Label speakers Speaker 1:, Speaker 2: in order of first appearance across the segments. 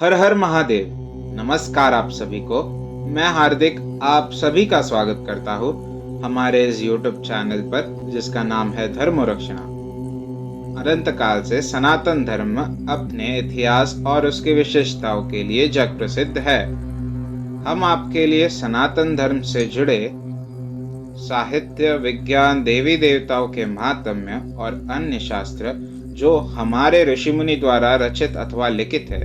Speaker 1: हर हर महादेव। नमस्कार आप सभी को। मैं हार्दिक आप सभी का स्वागत करता हूँ हमारे इस यूट्यूब चैनल पर, जिसका नाम है धर्म रक्षणा। अनंत काल से सनातन धर्म अपने इतिहास और उसकी विशेषताओं के लिए जग प्रसिद्ध है। हम आपके लिए सनातन धर्म से जुड़े साहित्य, विज्ञान, देवी देवताओं के महात्म्य और अन्य शास्त्र जो हमारे ऋषि मुनि द्वारा रचित अथवा लिखित है,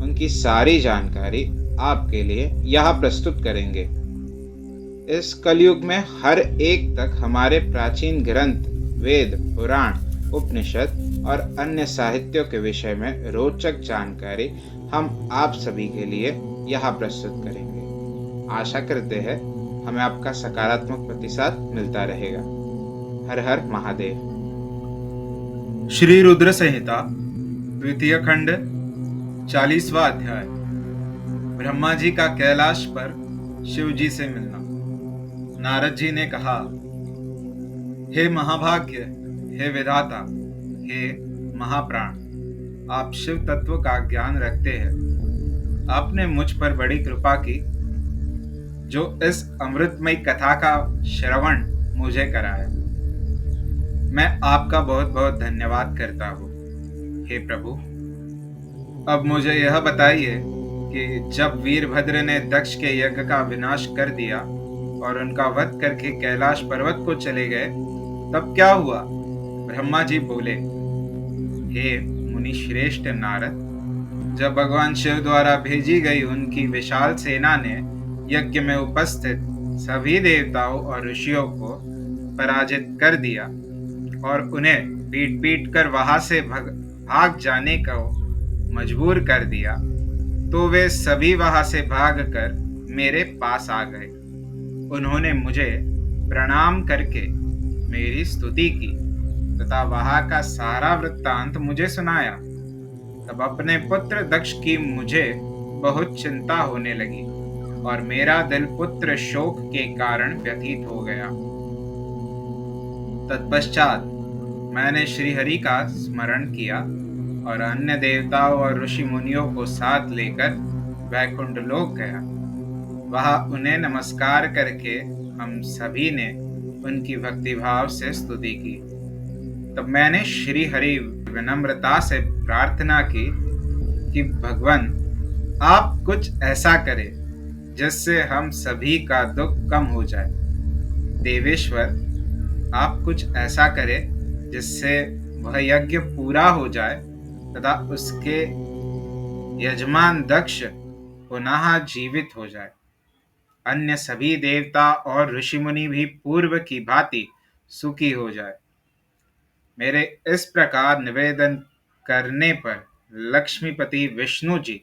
Speaker 1: उनकी सारी जानकारी आपके लिए यहाँ प्रस्तुत करेंगे। इस कलयुग में हर एक तक हमारे प्राचीन ग्रंथ, वेद, पुराण, उपनिषद और अन्य साहित्यों के विषय में रोचक जानकारी हम आप सभी के लिए यहाँ प्रस्तुत करेंगे। आशा करते हैं हमें आपका सकारात्मक प्रतिसाद मिलता रहेगा। हर हर महादेव।
Speaker 2: श्री रुद्र संहिता द्वितीय खंड 40वां अध्याय। ब्रह्मा जी का कैलाश पर शिव जी से मिलना। नारद जी ने कहा, हे महाभाग्य, हे विधाता, हे महाप्राण, आप शिव तत्व का ज्ञान रखते हैं। आपने मुझ पर बड़ी कृपा की, जो इस अमृतमयी कथा का श्रवण मुझे कराया। मैं आपका बहुत बहुत धन्यवाद करता हूँ। हे प्रभु, अब मुझे यह बताइए कि जब वीरभद्र ने दक्ष के यज्ञ का विनाश कर दिया और उनका वध करके कैलाश पर्वत को चले गए, तब क्या हुआ? ब्रह्मा जी बोले, हे मुनि श्रेष्ठ नारद, जब भगवान शिव द्वारा भेजी गई उनकी विशाल सेना ने यज्ञ में उपस्थित सभी देवताओं और ऋषियों को पराजित कर दिया और उन्हें पीट पीट कर वहां से भाग जाने को मजबूर कर दिया, तो वे सभी वहां से भागकर मेरे पास आ गए। उन्होंने मुझे प्रणाम करके मेरी स्तुति की तथा वहां का सारा वृत्तांत मुझे सुनाया। तब अपने पुत्र दक्ष की मुझे बहुत चिंता होने लगी और मेरा दिल पुत्र शोक के कारण व्यथित हो गया। तत्पश्चात मैंने श्रीहरि का स्मरण किया और अन्य देवताओं और ऋषि मुनियों को साथ लेकर वैकुंठ लोक गया। वहां उन्हें नमस्कार करके हम सभी ने उनकी भक्तिभाव से स्तुति की। तब मैंने श्री हरि विनम्रता से प्रार्थना की कि भगवान, आप कुछ ऐसा करें जिससे हम सभी का दुख कम हो जाए। देवेश्वर, आप कुछ ऐसा करें जिससे वह यज्ञ पूरा हो जाए तथा उसके यजमान दक्ष पुनः जीवित हो जाए। अन्य सभी देवता और ऋषि मुनि भी पूर्व की भांति सुखी हो जाए। मेरे इस प्रकार निवेदन करने पर लक्ष्मीपति विष्णु जी,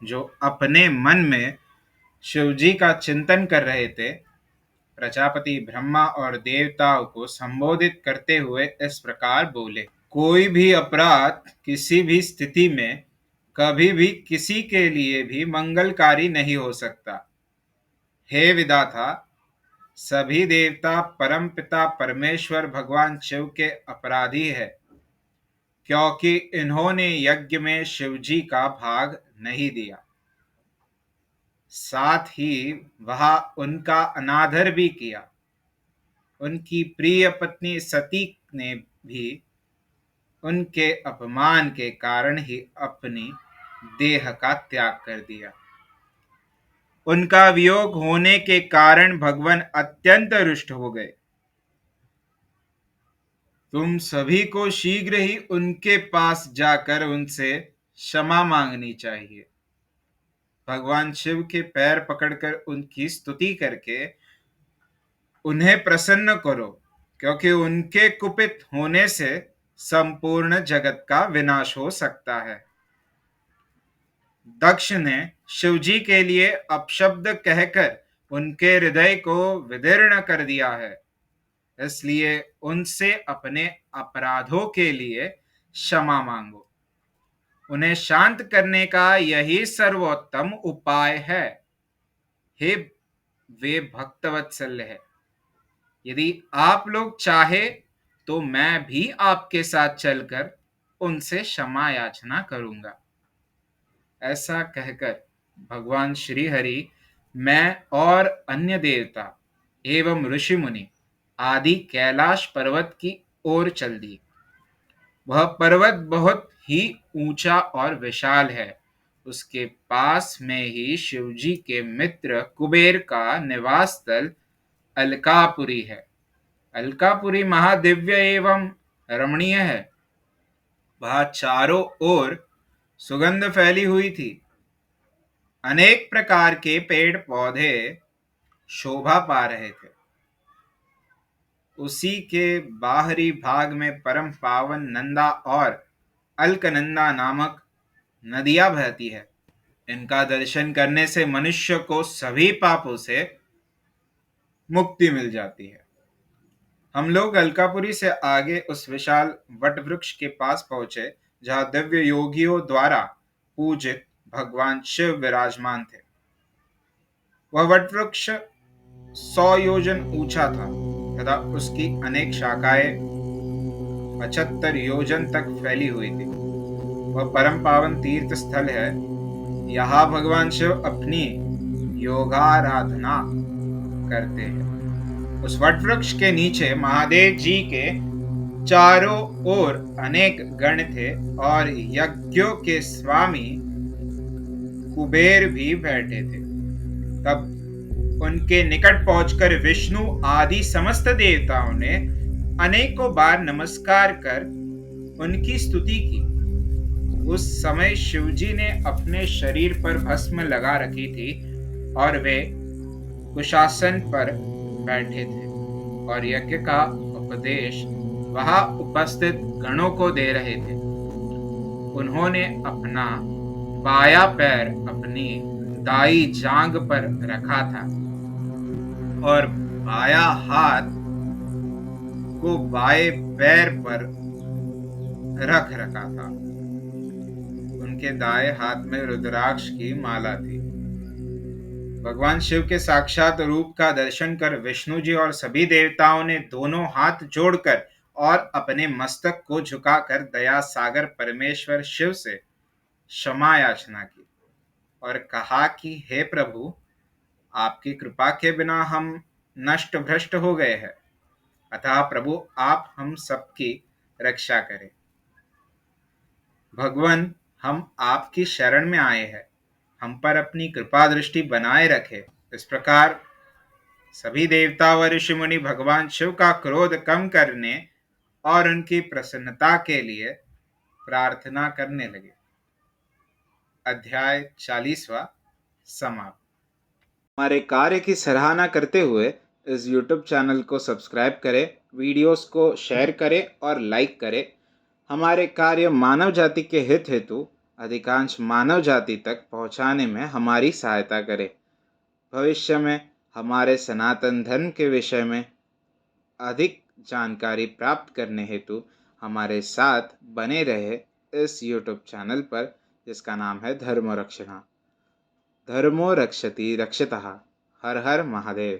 Speaker 2: जो अपने मन में शिव जी का चिंतन कर रहे थे, प्रजापति ब्रह्मा और देवताओं को संबोधित करते हुए इस प्रकार बोले, कोई भी अपराध किसी भी स्थिति में कभी भी किसी के लिए भी मंगलकारी नहीं हो सकता। हे विधाता, सभी देवता परम पिता परमेश्वर भगवान शिव के अपराधी है, क्योंकि इन्होंने यज्ञ में शिव जी का भाग नहीं दिया। साथ ही वह उनका अनादर भी किया। उनकी प्रिय पत्नी सती ने भी उनके अपमान के कारण ही अपनी देह का त्याग कर दिया। उनका वियोग होने के कारण भगवान अत्यंत रुष्ट हो गए। तुम सभी को शीघ्र ही उनके पास जाकर उनसे क्षमा मांगनी चाहिए। भगवान शिव के पैर पकड़कर उनकी स्तुति करके उन्हें प्रसन्न करो, क्योंकि उनके कुपित होने से संपूर्ण जगत का विनाश हो सकता है। दक्ष ने शिवजी के लिए अपशब्द कहकर उनके हृदय को विदीर्ण कर दिया है, इसलिए उनसे अपने अपराधों के लिए क्षमा मांगो। उन्हें शांत करने का यही सर्वोत्तम उपाय है। हे वे भक्तवत्सल्य है, यदि आप लोग चाहे तो मैं भी आपके साथ चलकर उनसे क्षमा याचना करूंगा। ऐसा कहकर भगवान श्री हरि, मैं और अन्य देवता एवं ऋषि मुनि आदि कैलाश पर्वत की ओर चल दिए। वह पर्वत बहुत ही ऊंचा और विशाल है। उसके पास में ही शिवजी के मित्र कुबेर का निवास स्थल अलकापुरी है। अलकापुरी महादिव्य एवं रमणीय है। वहां चारों ओर सुगंध फैली हुई थी। अनेक प्रकार के पेड़ पौधे शोभा पा रहे थे। उसी के बाहरी भाग में परम पावन नंदा और अलकनंदा नामक नदियां बहती है। इनका दर्शन करने से मनुष्य को सभी पापों से मुक्ति मिल जाती है। हम लोग अलकापुरी से आगे उस विशाल वट वृक्ष के पास पहुंचे जहां दिव्य योगियों द्वारा पूजित भगवान शिव विराजमान थे। वह वट वृक्ष 100 योजन ऊंचा था तथा उसकी अनेक शाखाएं 75 योजन तक फैली हुई थी। वह परम पावन तीर्थ स्थल है। यहाँ भगवान शिव अपनी योगाराधना करते हैं। उस वट वृक्ष के नीचे महादेव जी के चारों ओर अनेक गण थे और यज्ञों के स्वामी कुबेर भी बैठे थे। तब उनके निकट पहुंचकर विष्णु आदि समस्त देवताओं ने अनेकों बार नमस्कार कर उनकी स्तुति की। उस समय शिवजी ने अपने शरीर पर भस्म लगा रखी थी और वे कुशासन पर बैठे थे और यज्ञ का उपदेश वहां उपस्थित गणों को दे रहे थे। उन्होंने अपना बाया पैर अपनी दाई जांघ पर रखा था और बाया हाथ को बाएं पैर पर रख रखा था। उनके दाएं हाथ में रुद्राक्ष की माला थी। भगवान शिव के साक्षात रूप का दर्शन कर विष्णु जी और सभी देवताओं ने दोनों हाथ जोड़कर और अपने मस्तक को झुकाकर दया सागर परमेश्वर शिव से क्षमा याचना की और कहा कि हे प्रभु, आपकी कृपा के बिना हम नष्ट भ्रष्ट हो गए हैं। अतः प्रभु, आप हम सबकी रक्षा करें। भगवान, हम आपकी शरण में आए हैं। हम पर अपनी कृपा दृष्टि बनाए रखे। इस प्रकार सभी देवता व ऋषि मुनि भगवान शिव का क्रोध कम करने और उनकी प्रसन्नता के लिए प्रार्थना करने लगे। अध्याय 40वां समाप्त।
Speaker 1: हमारे कार्य की सराहना करते हुए इस YouTube चैनल को सब्सक्राइब करें, वीडियोस को शेयर करें और लाइक करें। हमारे कार्य मानव जाति के हित हेतु अधिकांश मानव जाति तक पहुंचाने में हमारी सहायता करें। भविष्य में हमारे सनातन धर्म के विषय में अधिक जानकारी प्राप्त करने हेतु हमारे साथ बने रहे इस YouTube चैनल पर, जिसका नाम है धर्मो रक्षणा। धर्मो रक्षति रक्षतः। हर हर महादेव।